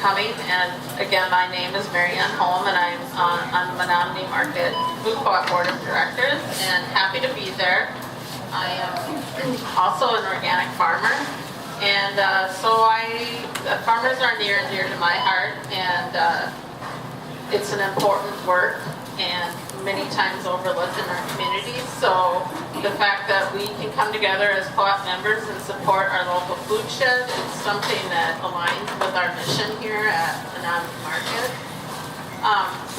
coming. And again, my name is Marianne Holm, and I'm on the Menomonie Market Food Co-op Board of Directors, and happy to be there. I am also an organic farmer, and farmers are near and dear to my heart, and it's an important work and many times overlooked in our communities. So the fact that we can come together as co-op members and support our local food shed is something that aligns with our mission here at Menomonie Market.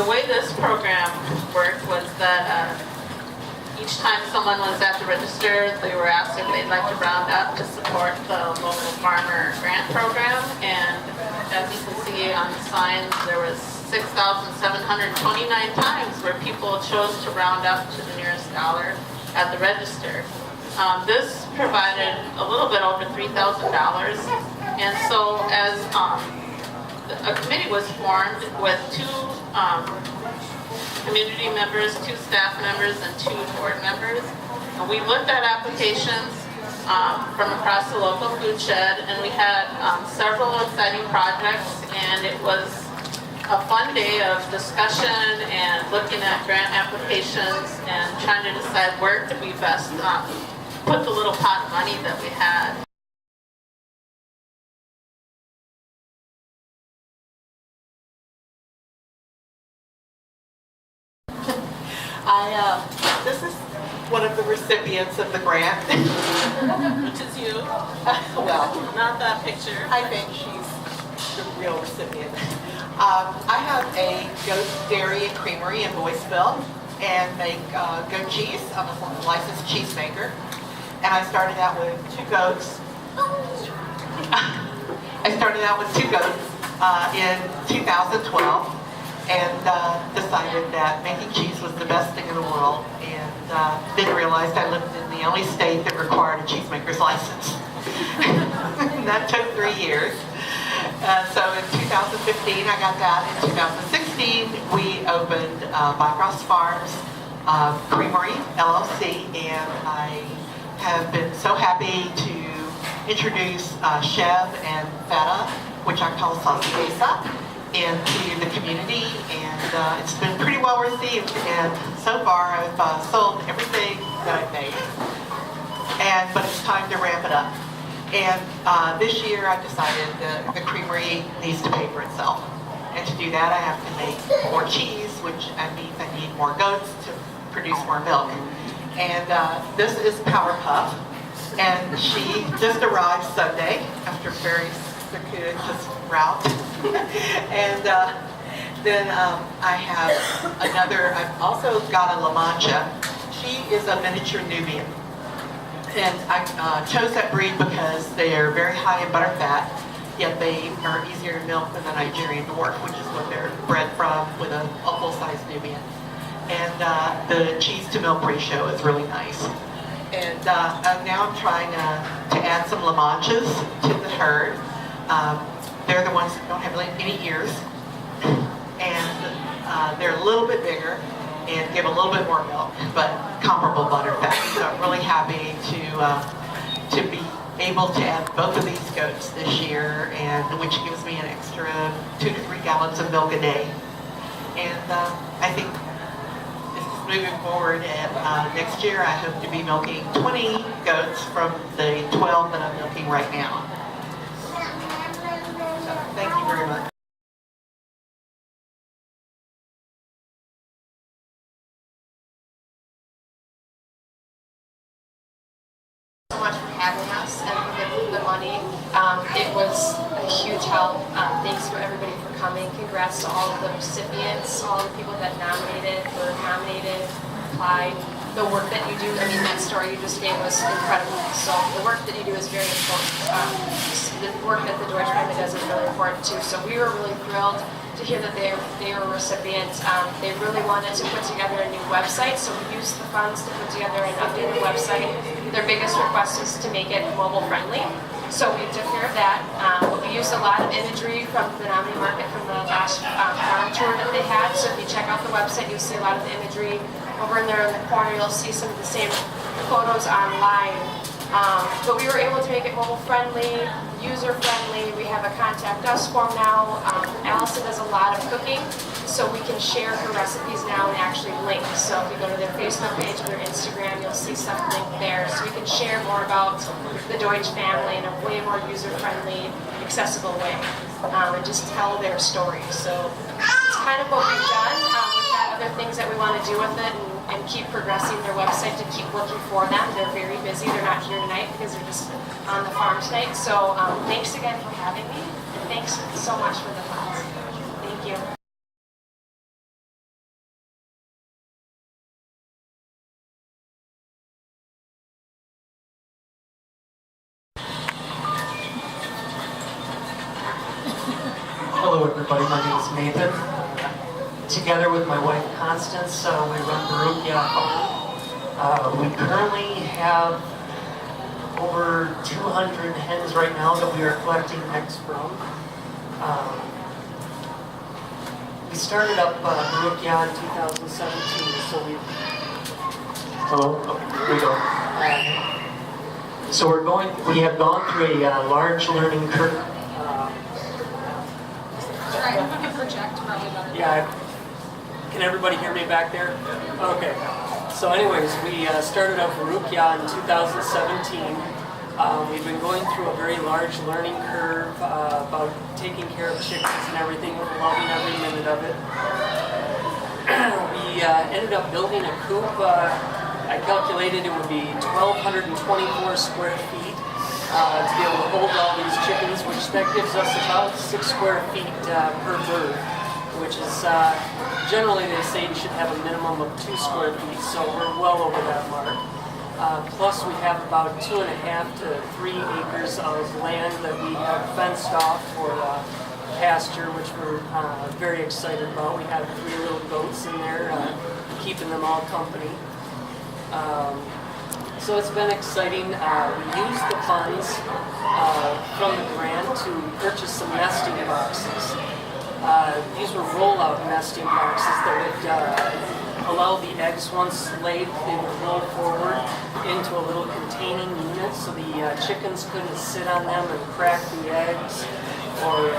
The way this program worked was that each time someone was at the register, they were asked if they'd like to round up to support the local farmer grant program. And as you can see on the signs, there was 6,729 times where people chose to round up to the nearest dollar at the register. This provided a little bit over $3,000, and so as a committee was formed with two community members, 2 staff members, and 2 board members. And we looked at applications from across the local food shed, and we had several exciting projects, and it was a fun day of discussion and looking at grant applications and trying to decide where could we best put the little pot of money that we had. This is one of the recipients of the grant. Which is you. Well, Not that picture. I think she's the real recipient. I have a goat dairy and creamery in Boyceville and make goat cheese. I'm a licensed cheesemaker. And I started out with 2 goats. I started out with 2 goats in 2012 and decided that making cheese was the best thing in the world, and then realized I lived in the only state that required a cheesemaker's license. And that took 3 years. So in 2015 I got that. In 2016 we opened Black Ross Farms Creamery LLC, and I have been so happy to introduce Chev and Feta, which I call salsa, into the community, and it's been pretty well received, and so far I've sold everything that I've made, but it's time to ramp it up. And this year I decided that the creamery needs to pay for itself, and to do that I have to make more cheese, which means I need more goats to produce more milk. And this is Power Puff, and she just arrived Sunday after a very circuitous route. And then I have another, I've also got a La Mancha. She is a miniature Nubian. And I chose that breed because they are very high in butter fat, yet they are easier to milk than the Nigerian dwarf, which is what they're bred from, with a full-size Nubian. And the cheese-to-milk ratio is really nice. And now I'm trying to add some La Manchas to the herd. They're the ones that don't have any ears, and they're a little bit bigger and give a little bit more milk, but comparable butter fat. So I'm really happy to be able to add both of these goats this year, and which gives me an extra 2 to 3 gallons of milk a day. And I think this is moving forward, and next year I hope to be milking 20 goats from the 12 that I'm milking right now. So, thank you very much. So much for having us and for giving the money. It was a huge help. Thanks for everybody for coming. Congrats to all of the recipients, all the people that were nominated, applied. The work that you do, I mean, that story you just gave was incredible. So the work that you do is very important. The work that the Deutsche Family does is really important too. So we were really thrilled to hear that they were recipients. They really wanted to put together a new website, so we used the funds to put together an updated website. Their biggest request is to make it mobile friendly, so we took care of that. We used a lot of imagery from the Menomonie Market from the last farm tour that they had, so if you check out the website, you'll see a lot of the imagery. Over in there in the corner, you'll see some of the same photos online. But we were able to make it mobile friendly. user-friendly. We have a contact us form now. Allison does a lot of cooking, so we can share her recipes now and actually link. So if you go to their Facebook page or their Instagram, you'll see stuff linked there. So we can share more about the Deutsch family in a way more user-friendly, accessible way, and just tell their story. So it's kind of what we've done. We've got other things that we want to do with it and keep progressing their website to keep looking for them. They're very busy. They're not here tonight because they're just on the farm tonight. So thanks again for having me, and thanks so much for the funds. Thank you. Hello everybody, my name is Nathan. Together with my wife Constance, we run Baruchia Farm. We currently have over 200 hens right now that we are collecting eggs from. We started up Baruchia in 2017, so we... Hello? Oh, here we go. So we have gone through a large learning curve. Yeah, can everybody hear me back there? Okay. So anyways, we started up Baruchia in 2017. We've been going through a very large learning curve about taking care of chickens and everything, loving every minute of it. We ended up building a coop. I calculated it would be 1,224 square feet to be able to hold all these chickens, which that gives us about 6 square feet per bird, which is generally they say you should have a minimum of 2 square feet, so we're well over that mark. Plus we have about 2.5 to 3 acres of land that we have fenced off for pasture, which we're very excited about. We have 3 little goats in there, keeping them all company. So it's been exciting. We used the funds from the grant to purchase some nesting boxes. These were roll-out nesting boxes that would allow the eggs, once laid, they would roll forward into a little containing unit so the chickens couldn't sit on them and crack the eggs or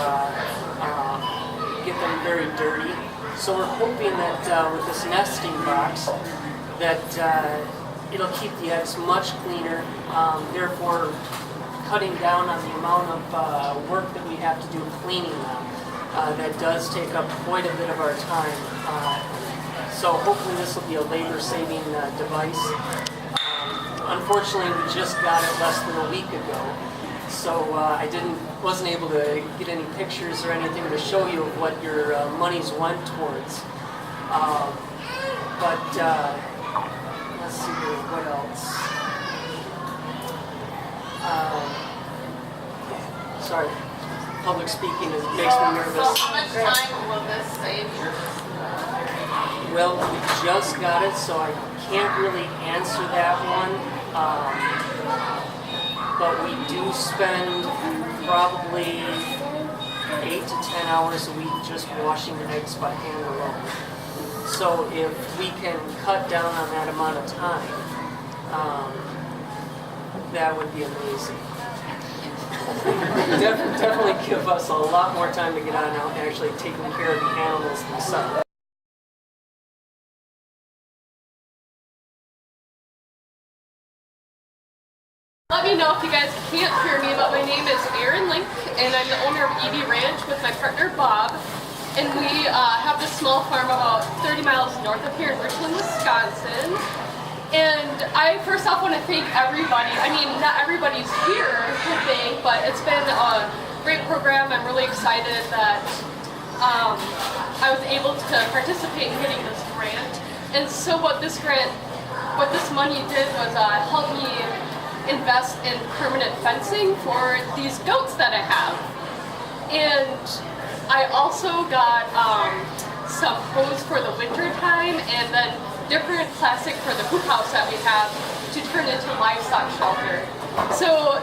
get them very dirty. So we're hoping that with this nesting box that it'll keep the eggs much cleaner, therefore cutting down on the amount of work that we have to do cleaning them. That does take up quite a bit of our time. So hopefully this will be a labor-saving device. Unfortunately, we just got it less than a week ago, so I wasn't able to get any pictures or anything to show you of what your monies went towards. But let's see here, what else? Sorry, public speaking makes me nervous. So how much time will this save you? Well, we just got it, so I can't really answer that one. But we do spend probably 8 to 10 hours a week just washing eggs by hand alone. So if we can cut down on that amount of time, that would be amazing. Definitely give us a lot more time to get on out and actually taking care of the animals themselves. Let me know if you guys can't hear me, but my name is Erin Link, and I'm the owner of Edie Ranch with my partner Bob. And we have this small farm about 30 miles north of here in Richland, Wisconsin. And I first off want to thank everybody. I mean, not everybody's here to thank, but it's been a great program. I'm really excited that I was able to participate in getting this grant. And so what this money did was help me invest in permanent fencing for these goats that I have. And I also got some hose for the winter time, and then different plastic for the hoop house that we have to turn into livestock shelter. So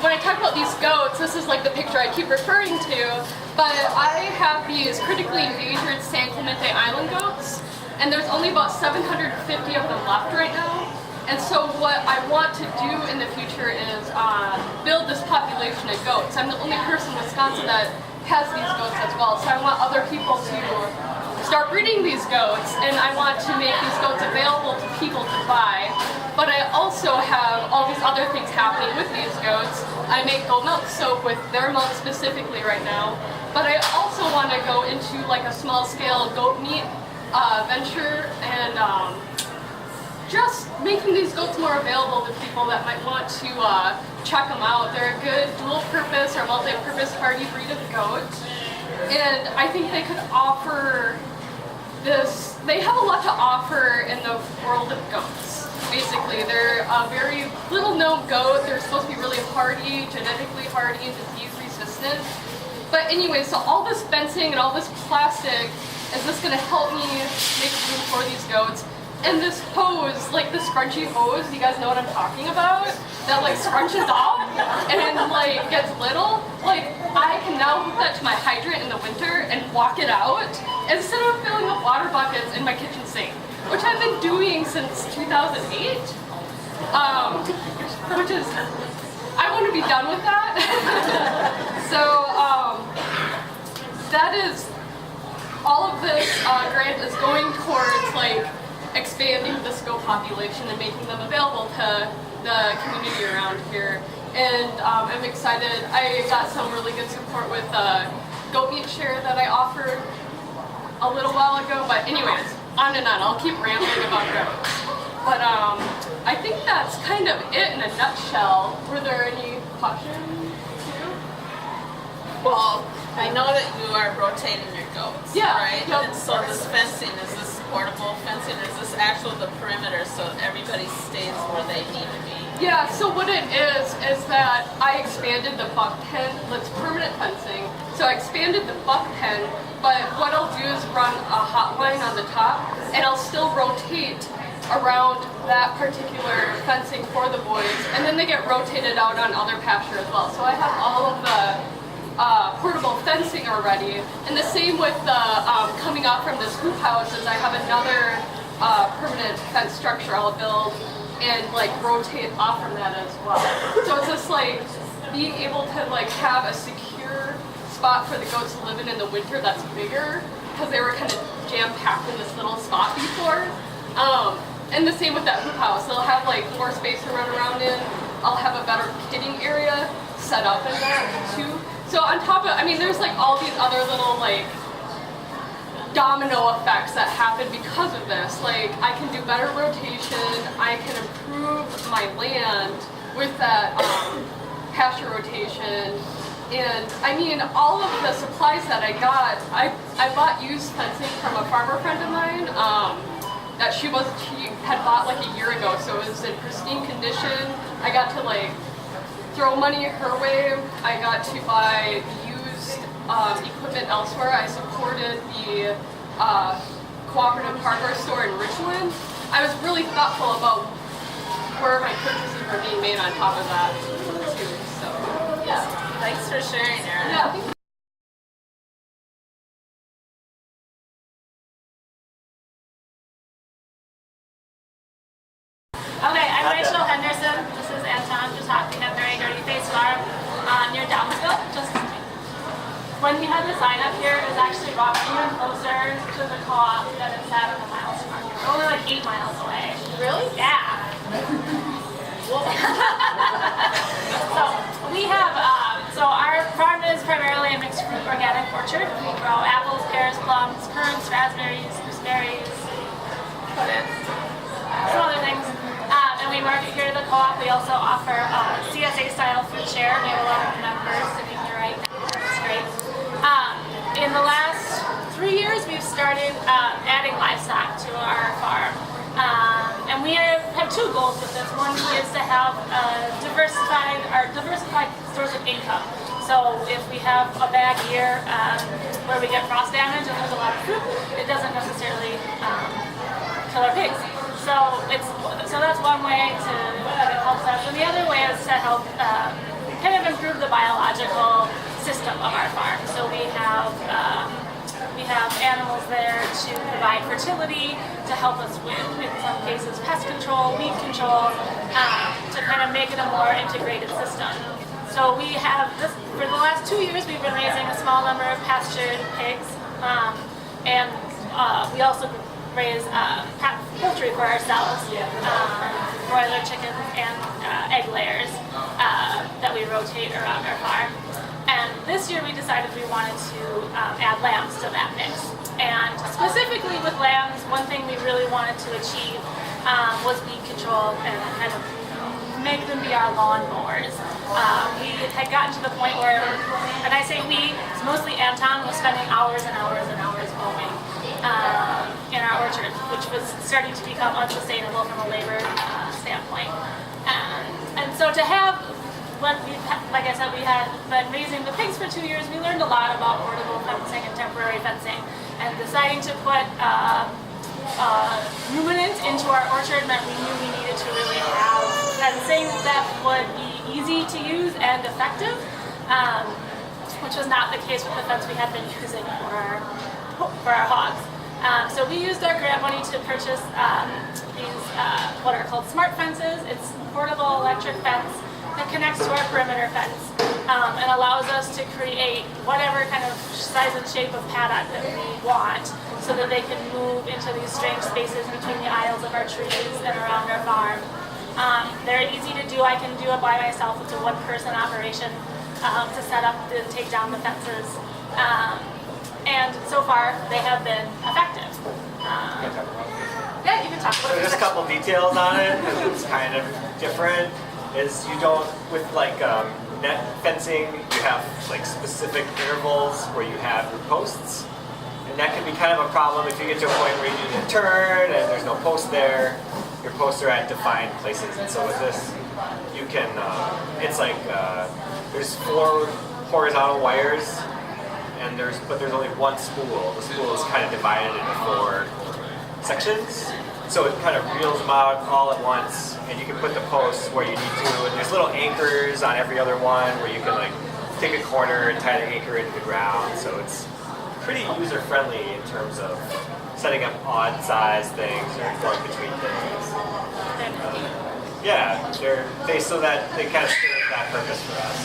when I talk about these goats, this is like the picture I keep referring to, but I have these critically endangered San Clemente Island goats, and there's only about 750 of them left right now. And so what I want to do in the future is build this population of goats. I'm the only person in Wisconsin that has these goats as well. So I want other people to start breeding these goats, and I want to make these goats available to people to buy. But I also have all these other things happening with these goats. I make goat milk soap with their milk specifically right now. But I also want to go into like a small scale goat meat venture and just making these goats more available to people that might want to check them out. They're a good dual purpose or multi-purpose hardy breed of goat. And I think they could offer this, they have a lot to offer in the world of goats. Basically, they're a very little known goat. They're supposed to be really hardy, genetically hardy and disease resistant. But anyway, so all this fencing and all this plastic, is this gonna help me make room for these goats? And this hose, like the scrunchy hose, you guys know what I'm talking about? That like scrunches up and like gets little. Like I can now hook that to my hydrant in the winter and walk it out instead of filling up water buckets in my kitchen sink, which I've been doing since 2008. Which is, I want to be done with that. So that is, all of this grant is going towards like expanding the goat population and making them available to the community around here. And I'm excited. I got some really good support with goat meat share that I offered a little while ago. But anyways, on and on. I'll keep rambling about goats. But I think that's kind of it in a nutshell. Were there any questions too? Well, I know that you are rotating your goats, Yeah, right? yep. And so this fencing, is this portable fencing? Is this actual the perimeter so everybody stays where they need to be? Yeah, so what it is that I expanded the buck pen. It's permanent fencing. So I expanded the buck pen, but what I'll do is run a hotline on the top, and I'll still rotate around that particular fencing for the boys, and then they get rotated out on other pasture as well. So I have all of the portable fencing already, and the same with the coming off from this hoop houses. I have another permanent fence structure I'll build and like rotate off from that as well. So it's just like being able to like have a secure spot for the goats to live in the winter that's bigger, because they were kind of jam-packed in this little spot before. And the same with that hoop house. They'll have like more space to run around in. I'll have a better kidding area set up in that too. So on top of, I mean, there's like all these other little like domino effects that happen because of this. Like I can do better rotation, I can improve my land with that pasture rotation. And I mean, all of the supplies that I got, I bought used fencing from a farmer friend of mine that she had bought like a year ago, so it was in pristine condition. I got to like throw money her way. I got to buy used equipment elsewhere. I supported the cooperative hardware store in Richland. I was really thoughtful about where my purchases were being made on top of that too. So yeah. Thanks for sharing, Erin. Yeah. Thank you. Okay, I'm Rachel Henderson. This is Anton just talking at Very Dirty Face Farm near Downsville. Just when we had the sign up here, it was actually brought even closer to the co-op than it's at the Miles Market. We're only like 8 miles away. Really? Yeah. So we have, so our farm is primarily a mixed fruit organic orchard. We grow apples, pears, plums, currants, raspberries, gooseberries, some other things. And we market here at the co-op. We also offer CSA style food share. We have a lot of members sitting here right now. It's great. In the last 3 years, we've started adding livestock to our farm. And we have 2 goals with this. One is to have diversified source of income. So if we have a bad year where we get frost damage and there's a lot of fruit, it doesn't necessarily kill our pigs. So that's one way that it helps us. And the other way is to help kind of improve the biological system of our farm. So we have animals there to provide fertility, to help us with, in some cases, pest control, weed control, to kind of make it a more integrated system. So we have this, for the last 2 years, we've been raising a small number of pastured pigs, and we also raise poultry for ourselves, broiler chickens and egg layers that we rotate around our farm. And this year we decided we wanted to add lambs to that mix. And specifically with lambs, one thing we really wanted to achieve was weed control and kind of make them be our lawnmowers. We had gotten to the point where, and I say we, it's mostly Anton, was spending hours and hours and hours mowing in our orchard, which was starting to become unsustainable from a labor standpoint. And so to have, like I said, we had been raising the pigs for 2 years, we learned a lot about portable fencing and temporary fencing, and deciding to put ruminant into our orchard meant we knew we needed to really have fencing that would be easy to use and effective, which was not the case with the fence we had been using for our hogs. So we used our grant money to purchase these what are called smart fences. It's a portable electric fence that connects to our perimeter fence and allows us to create whatever kind of size and shape of paddock that we want, so that they can move into these strange spaces between the aisles of our trees and around our farm. They're easy to do. I can do it by myself. It's a one-person operation to set up and take down the fences. And so far, they have been effective. Yeah, you can talk about it. So just a couple details on it, because it's kind of different, is you don't, with like net fencing, you have like specific intervals where you have your posts. And that can be kind of a problem if you get to a point where you need to turn and there's no post there. Your posts are at defined places. And so with this, you can, it's like, there's 4 horizontal wires, and there's only one spool. The spool is kind of divided into 4 sections. So it kind of reels them out all at once, and you can put the posts where you need to, and there's little anchors on every other one where you can like take a corner and tie the anchor into the ground. So it's pretty user-friendly in terms of setting up odd-sized things or going between things. Yeah, so that they kind of serve that purpose for us.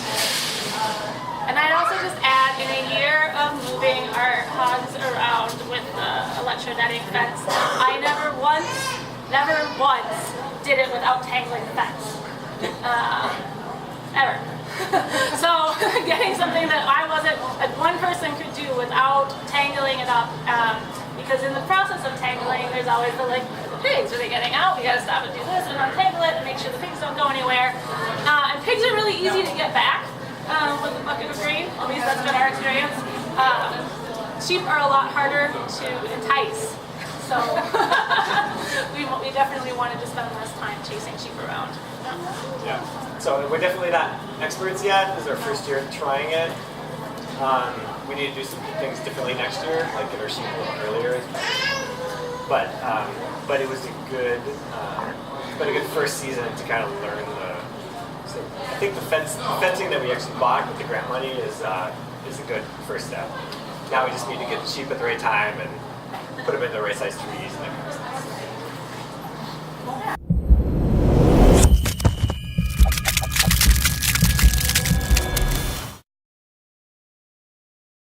And I'd also just add, in a year of moving our hogs around with the electro-netting fence, I never once did it without tangling the fence. Ever. So getting something that one person could do without tangling it up, because in the process of tangling, there's always the pigs, are they getting out? We gotta stop and do this and untangle it and make sure the pigs don't go anywhere. And pigs are really easy to get back with a bucket of grain, at least that's been our experience. Sheep are a lot harder to entice, so we definitely wanted to spend less time chasing sheep around. Yeah, so we're definitely not experts yet. This is our first year trying it. We need to do some things differently next year, like get our sheep a little earlier. But it was a good first season to kind of learn the. So I think the fencing that we actually bought with the grant money is a good first step. Now we just need to get the sheep at the right time and put them in the right size trees and